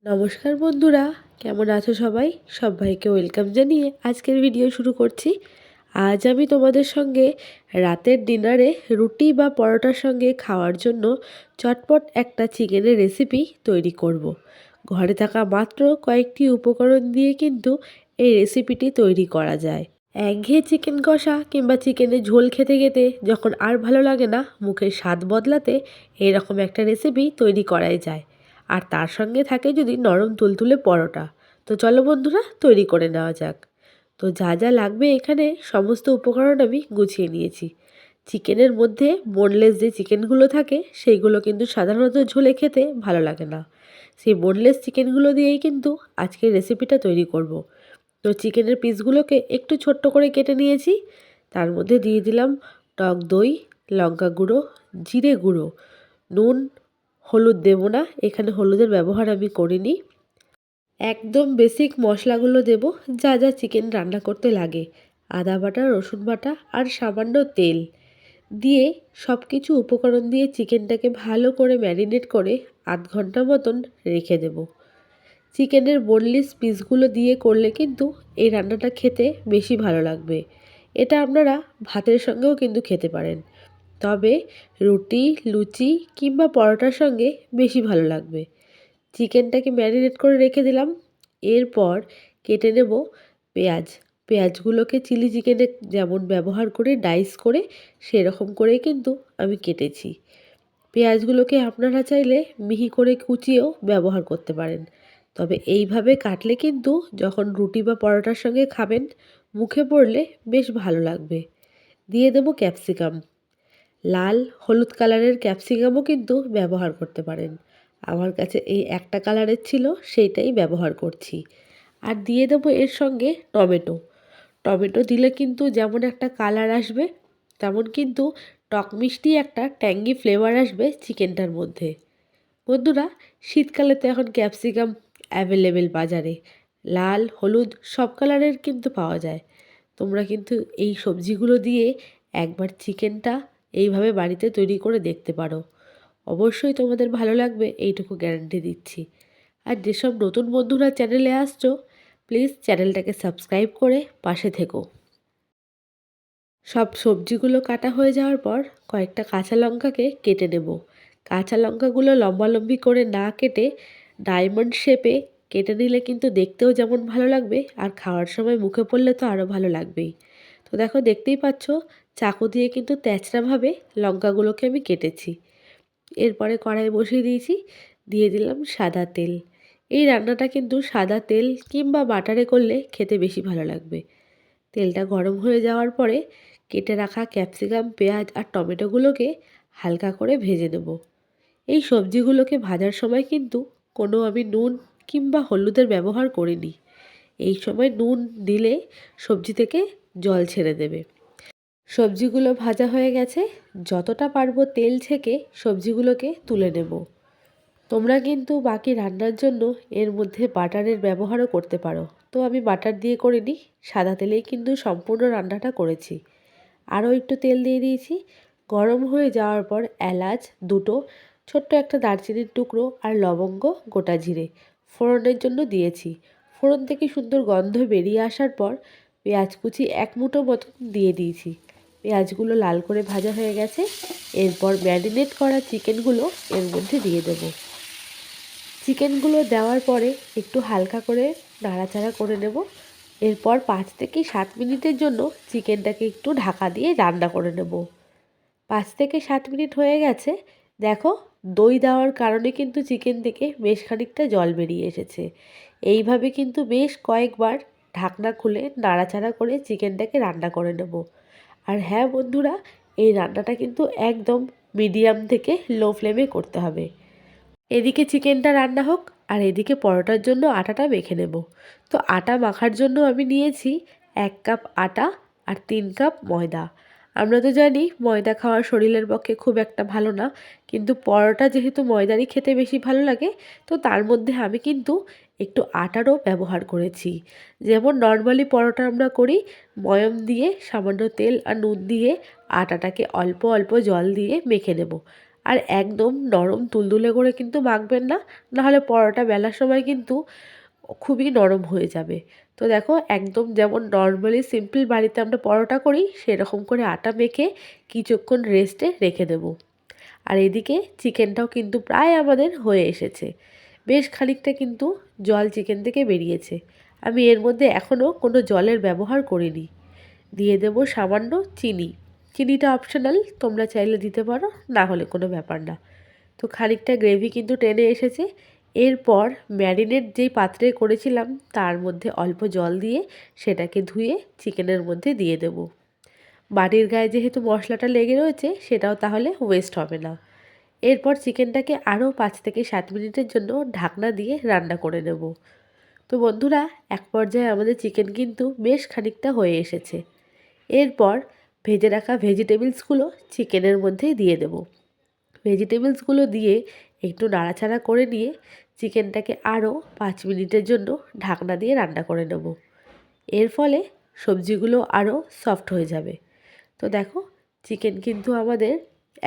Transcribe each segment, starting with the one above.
নমস্কার বন্ধুরা, কেমন আছো সবাই? সবাইকে ওয়েলকাম জানিয়ে আজকের ভিডিও শুরু করছি। আজ আমি তোমাদের সঙ্গে রাতের ডিনারে রুটি বা পরোটার সঙ্গে খাওয়ার জন্য চটপট একটা চিকেনের রেসিপি তৈরি করব। ঘরে থাকা মাত্র কয়েকটি উপকরণ দিয়ে কিন্তু এই রেসিপিটি তৈরি করা যায়। একঘেয়ে চিকেন কষা কিংবা চিকেনের ঝোল খেতে খেতে যখন আর ভালো লাগে না, মুখের স্বাদ বদলাতে এরকম একটা রেসিপি তৈরি করাই যায়। আর তার সঙ্গে থাকে যদি নরম তুলতুলে পরোটা। তো চলো বন্ধুরা, তৈরি করে নেওয়া যাক। তো যা যা লাগবে এখানে সমস্ত উপকরণ আমি গুছিয়ে নিয়েছি। চিকেনের মধ্যে বোনলেস যে চিকেনগুলো থাকে সেইগুলো কিন্তু সাধারণত ঝোলে খেতে ভালো লাগে না। সেই বোনলেস চিকেনগুলো দিয়েই কিন্তু আজকের রেসিপিটা তৈরি করব। তো চিকেনের পিসগুলোকে একটু ছোট্ট করে কেটে নিয়েছি। তার মধ্যে দিয়ে দিলাম টক দই, লঙ্কা গুঁড়ো, জিরে গুঁড়ো, নুন, হলুদ দেব না, এখানে হলুদের ব্যবহার আমি করিনি। একদম বেসিক মশলাগুলো দেব যা যা চিকেন রান্না করতে লাগে। আদা বাটা, রসুন বাটা আর সামান্য তেল দিয়ে সব কিছু উপকরণ দিয়ে চিকেনটাকে ভালো করে ম্যারিনেট করে আধ ঘন্টা মতন রেখে দেব। চিকেনের বোনলেস পিসগুলো দিয়ে করলে কিন্তু এই রান্নাটা খেতে বেশি ভালো লাগবে। এটা আপনারা ভাতের সঙ্গেও কিন্তু খেতে পারেন, তবে রুটি, লুচি কিংবা পরোটার সঙ্গে বেশি ভালো লাগবে। চিকেনটাকে ম্যারিনেট করে রেখে দিলাম। এরপর কেটে নেব পেঁয়াজ। পেঁয়াজগুলোকে চিলি চিকেনে যেমন ব্যবহার করে ডাইস করে সেরকম করেই কিন্তু আমি কেটেছি। পেঁয়াজগুলোকে আপনারা চাইলে মিহি করে কুচিয়েও ব্যবহার করতে পারেন, তবে এইভাবে কাটলে কিন্তু যখন রুটি বা পরোটার সঙ্গে খাবেন মুখে পড়লে বেশ ভালো লাগবে। দিয়ে দেব ক্যাপসিকাম। লাল হলুদ কালারের ক্যাপসিকামও কিন্তু ব্যবহার করতে পারেন। আমার কাছে এই একটা কালারের ছিল, সেইটাই ব্যবহার করছি। আর দিয়ে দেবো এর সঙ্গে টমেটো। টমেটো দিলে কিন্তু যেমন একটা কালার আসবে, তেমন কিন্তু টক মিষ্টি একটা ট্যাঙ্গি ফ্লেভার আসবে চিকেনটার মধ্যে। বন্ধুরা, শীতকালে তো এখন ক্যাপসিকাম অ্যাভেলেবেল বাজারে। লাল, হলুদ সব কালারের কিন্তু পাওয়া যায়। তোমরা কিন্তু এই সবজিগুলো দিয়ে একবার চিকেনটা এইভাবে বাড়িতে তৈরি করে দেখতে পারো। অবশ্যই তোমাদের ভালো লাগবে, এইটুকু গ্যারান্টি দিচ্ছি। আর যেসব নতুন বন্ধুরা চ্যানেলে আসছো, প্লিজ চ্যানেলটাকে সাবস্ক্রাইব করে পাশে থেকো। সব সবজিগুলো কাটা হয়ে যাওয়ার পর কয়েকটা কাঁচা লঙ্কাকে কেটে নেব। কাঁচা লঙ্কাগুলো লম্বালম্বি করে না কেটে ডায়মন্ড শেপে কেটে নিলে কিন্তু দেখতেও যেমন ভালো লাগবে আর খাওয়ার সময় মুখে পড়লে তো আরও ভালো লাগবেই। তো দেখো, দেখতেই পাচ্ছ চাকু দিয়ে কিন্তু তেচড়াভাবে লঙ্কাগুলোকে আমি কেটেছি। এরপরে কড়াই বসিয়ে দিয়েছি, দিয়ে দিলাম সাদা তেল। এই রান্নাটা কিন্তু সাদা তেল কিংবা বাটারে করলে খেতে বেশি ভালো লাগবে। তেলটা গরম হয়ে যাওয়ার পরে কেটে রাখা ক্যাপসিকাম, পেঁয়াজ আর টমেটোগুলোকে হালকা করে ভেজে নেব। এই সবজিগুলোকে ভাজার সময় কিন্তু কোনো আমি নুন কিংবা হলুদের ব্যবহার করিনি। এই সময় নুন দিলে সবজি থেকে জল ছেড়ে দেবে। সবজিগুলো ভাজা হয়ে গেছে, যতটা পারবো তেল ছেঁকে সবজিগুলোকে তুলে নেব। তোমরা কিন্তু বাকি রান্নার জন্য এর মধ্যে বাটারের ব্যবহারও করতে পারো, তো আমি বাটার দিয়ে করিনি, সাদা তেলেই কিন্তু সম্পূর্ণ রান্নাটা করেছি। আরও একটু তেল দিয়ে দিয়েছি। গরম হয়ে যাওয়ার পর এলাচ দুটো, ছোট্ট একটা দারচিনির টুকরো আর লবঙ্গ, গোটা জিরে ফোড়নের জন্য দিয়েছি। ফোড়ন থেকে সুন্দর গন্ধ বেরিয়ে আসার পর পেঁয়াজ কুচি এক মুঠো মতন দিয়ে দিয়েছি। পেঁয়াজগুলো লাল করে ভাজা হয়ে গেছে। এরপর ম্যারিনেট করা চিকেনগুলো এর মধ্যে দিয়ে দেবো। চিকেনগুলো দেওয়ার পরে একটু হালকা করে নাড়াচাড়া করে নেব। এরপর 5 থেকে 7 মিনিটের জন্য চিকেনটাকে একটু ঢাকা দিয়ে রান্না করে নেব। 5 থেকে 7 মিনিট হয়ে গেছে। দেখো, দই দেওয়ার কারণে কিন্তু চিকেন থেকে বেশ খানিকটা জল বেরিয়ে এসেছে। এইভাবে কিন্তু বেশ কয়েকবার ঢাকনা খুলে নাড়াচাড়া করে চিকেনটাকে রান্না করে নেব। আর হ্যাঁ বন্ধুরা, এই রান্নাটা কিন্তু একদম মিডিয়াম থেকে লো ফ্লেমে করতে হবে। এদিকে চিকেনটা রান্না হোক আর এদিকে পরোটার জন্য আটাটা মেখে নেব। তো আটা মাখার জন্য আমি নিয়েছি 1 কাপ আটা আর 3 কাপ ময়দা। আমরা তো জানি ময়দা খাওয়া শরীরের পক্ষে খুব একটা ভালো না, কিন্তু পরোটা যেহেতু ময়দারই খেতে বেশি ভালো লাগে, তো তার মধ্যে আমি কিন্তু একটু আটারও ব্যবহার করেছি। যেমন নর্মালি পরোটা আমরা করি, ময়ম দিয়ে সামান্য তেল আর নুন দিয়ে আটাটাকে অল্প অল্প জল দিয়ে মেখে নেব। আর একদম নরম তুলতুলে করে কিন্তু মাখবেন না, নাহলে পরোটা বেলার সময় কিন্তু খুবই নরম হয়ে যাবে। তো দেখো একদম যেমন নর্মালি সিম্পল বাড়িতে আমরা পরোটা করি সেরকম করে আটা মেখে কিছুক্ষণ রেস্টে রেখে দেব। আর এদিকে চিকেনটাও কিন্তু প্রায় আমাদের হয়ে এসেছে। বেশ খানিকটা কিন্তু জল চিকেন থেকে বেরিয়েছে। আমি এর মধ্যে এখনও কোনো জলের ব্যবহার করিনি। দিয়ে দেব সামান্য চিনি। চিনিটা অপশনাল, তোমরা চাইলে দিতে পারো, না হলে কোনো ব্যাপার না। তো খানিকটা গ্রেভি কিন্তু টেনে এসেছে। এরপর ম্যারিনেট যেই পাত্রে করেছিলাম তার মধ্যে অল্প জল দিয়ে সেটাকে ধুয়ে চিকেনের মধ্যে দিয়ে দেব। বাটির গায়ে যেহেতু মশলাটা লেগে রয়েছে সেটাও তাহলে ওয়েস্ট হবে না। এরপর চিকেনটাকে আরও 5 থেকে 7 মিনিটের জন্য ঢাকনা দিয়ে রান্না করে নেব। তো বন্ধুরা, এক পর্যায়ে আমাদের চিকেন কিন্তু বেশ খানিকটা হয়ে এসেছে। এরপর ভেজে রাখা ভেজিটেবলসগুলো চিকেনের মধ্যে দিয়ে দেব। ভেজিটেবলসগুলো দিয়ে একটু নাড়াচাড়া করে নিয়ে চিকেনটাকে আরও 5 মিনিটের জন্য ঢাকনা দিয়ে রান্না করে নেব। এর ফলে সবজিগুলো আরও সফট হয়ে যাবে। তো দেখো চিকেন কিন্তু আমাদের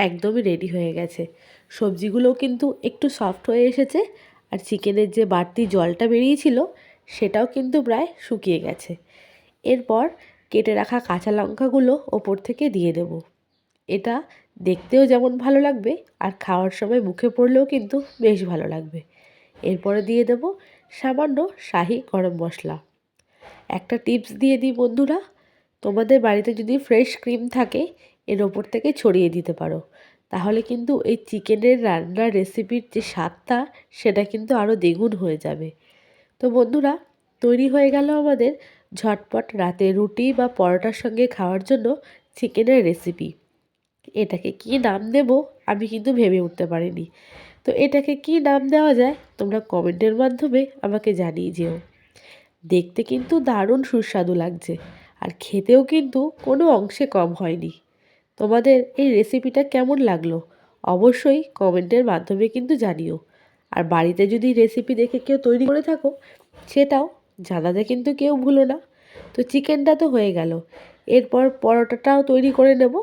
একদমই রেডি হয়ে গেছে। সবজিগুলোও কিন্তু একটু সফট হয়ে এসেছে, আর চিকেনের যে বাড়তি জলটা বেরিয়েছিল সেটাও কিন্তু প্রায় শুকিয়ে গেছে। এরপর কেটে রাখা কাঁচা লঙ্কাগুলো ওপর থেকে দিয়ে দেব। এটা দেখতেও যেমন ভালো লাগবে আর খাওয়ার সময় মুখে পড়লেও কিন্তু বেশ ভালো লাগবে। এরপরে দিয়ে দেব সামান্য শাহি গরম মশলা। একটা টিপস দিয়ে দিই বন্ধুরা, তোমাদের বাড়িতে যদি ফ্রেশ ক্রিম থাকে এর ওপর থেকে ছড়িয়ে দিতে পারো, তাহলে কিন্তু এই চিকেনের রান্নার রেসিপির যে স্বাদটা সেটা কিন্তু আরও দ্বিগুণ হয়ে যাবে। তো বন্ধুরা, তৈরি হয়ে গেল আমাদের ঝটপট রাতে রুটি বা পরোটার সঙ্গে খাওয়ার জন্য চিকেনের রেসিপি। এটাকে কী নাম দেব আমি কিন্তু ভেবে উঠতে পারিনি। তো এটাকে কী নাম দেওয়া যায় তোমরা কমেন্টের মাধ্যমে আমাকে জানিয়ে যেও। দেখতে কিন্তু দারুণ সুস্বাদু লাগছে, আর খেতেও কিন্তু কোনো অংশে কম হয়নি। তোমাদের এই রেসিপিটা কেমন লাগলো অবশ্যই কমেন্টের মাধ্যমে কিন্তু জানিও। আর বাড়িতে যদি রেসিপি দেখে কেউ তৈরি করে থাকো সেটাও জানাতে কিন্তু কেউ ভুলো না। তো চিকেনটা তো হয়ে গেল, এরপর পরোটাটাও তৈরি করে নেব।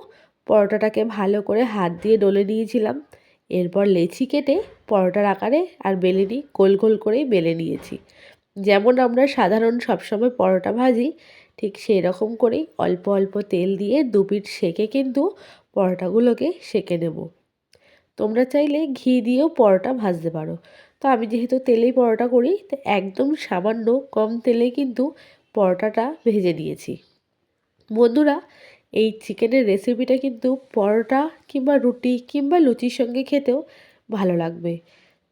পরোটাটাকে ভালো করে হাত দিয়ে ডলে নিয়েছিলাম। এরপর লেচি কেটে পরোটার আকারে আর বেলে নিই, গোল গোল করেই বেলে নিয়েছি। যেমন আমরা সাধারণ সবসময় পরোটা ভাজি ঠিক সেই রকম করেই অল্প অল্প তেল দিয়ে দুপিঠ সেঁকে কিন্তু পরোটাগুলোকে সেঁকে নেব। তোমরা চাইলে ঘি দিয়েও পরোটা ভাজতে পারো। তো আমি যেহেতু তেলেই পরোটা করি তো একদম সামান্য কম তেলে কিন্তু পরোটাটা ভেজে নিয়েছি। বন্ধুরা, এই চিকেনের রেসিপিটা কিন্তু পরোটা কিংবা রুটি কিংবা লুচির সঙ্গে খেতেও ভালো লাগবে।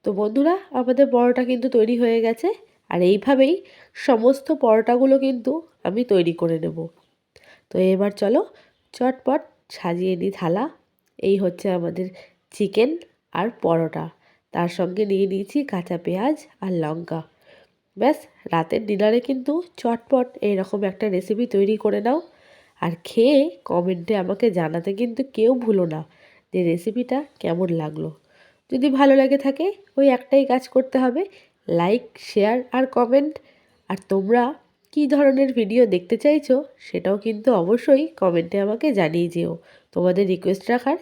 তো বন্ধুরা, আমাদের পরোটা কিন্তু তৈরি হয়ে গেছে, আর এইভাবেই সমস্ত পরোটাগুলো কিন্তু আমি তৈরি করে নেব। তো এবার চলো চটপট সাজিয়ে নিই থালা। এই হচ্ছে আমাদের চিকেন আর পরোটা, তার সঙ্গে নিয়ে নিয়েছি কাঁচা পেঁয়াজ আর লঙ্কা। ব্যাস, রাতের ডিনারে কিন্তু চটপট এইরকম একটা রেসিপি তৈরি করে নাও, আর খেয়ে কমেন্টে আমাকে জানাতে কিন্তু কেউ ভুলো না যে রেসিপিটা কেমন লাগলো। যদি ভালো লাগে থাকে ওই একটাই কাজ করতে হবে, লাইক, শেয়ার আর কমেন্ট। আর তোমরা কী ধরনের ভিডিও দেখতে চাইছো সেটাও কিন্তু অবশ্যই কমেন্টে আমাকে জানিয়ে যেও। তোমাদের রিকোয়েস্ট রাখার